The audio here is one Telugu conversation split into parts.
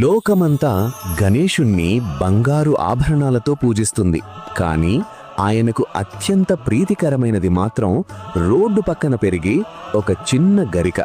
లోకమంతా గణేశుణ్ణి బంగారు ఆభరణాలతో పూజిస్తుంది. కాని ఆయనకు అత్యంత ప్రీతికరమైనది మాత్రం రోడ్డు పక్కన పెరిగి ఒక చిన్న గరిక.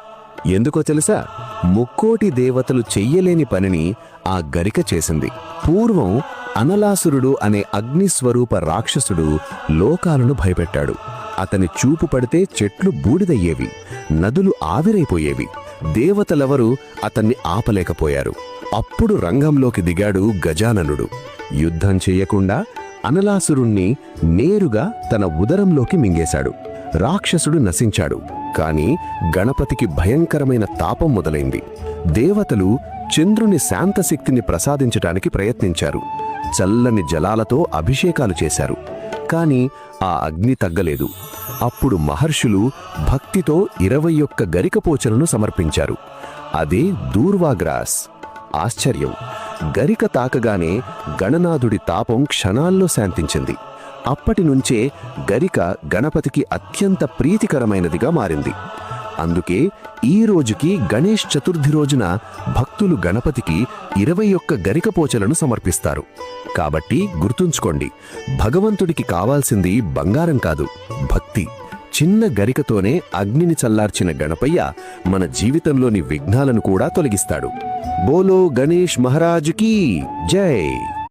ఎందుకో తెలుసా? ముక్కోటి దేవతలు చెయ్యలేని పనిని ఆ గరిక చేసింది. పూర్వం అనలాసురుడు అనే అగ్నిస్వరూప రాక్షసుడు లోకాలను భయపెట్టాడు. అతని చూపు పడితే చెట్లు బూడిదయ్యేవి, నదులు ఆవిరైపోయేవి. దేవతలెవరూ అతన్ని ఆపలేకపోయారు. అప్పుడు రంగంలోకి దిగాడు గజాననుడు. యుద్ధం చెయ్యకుండా అనలాసురుణ్ణి నేరుగా తన ఉదరంలోకి మింగేశాడు. రాక్షసుడు నశించాడు. కాని గణపతికి భయంకరమైన తాపం మొదలైంది. దేవతలు చంద్రుని శాంతశక్తిని ప్రసాదించటానికి ప్రయత్నించారు. చల్లని జలాలతో అభిషేకాలు చేశారు. కాని ఆ అగ్ని తగ్గలేదు. అప్పుడు మహర్షులు భక్తితో 21 గరికపోచలను సమర్పించారు. అదే దూర్వాగ్రాస్. ఆశ్చర్యం! గరిక తాకగానే గణనాథుడి తాపం క్షణాల్లో శాంతించింది. అప్పటినుంచే గరిక గణపతికి అత్యంత ప్రీతికరమైనదిగా మారింది. అందుకే ఈ రోజుకి గణేష్ చతుర్థి రోజున భక్తులు గణపతికి 21 గరికపోచలను సమర్పిస్తారు. కాబట్టి గుర్తుంచుకోండి, భగవంతుడికి కావాల్సింది బంగారం కాదు, భక్తి. చిన్న గరికతోనే అగ్నిని చల్లార్చిన గణపయ్య మన జీవితంలోని విఘ్నాలను కూడా తొలగిస్తాడు. బోలో గణేష్ మహారాజుకి జై.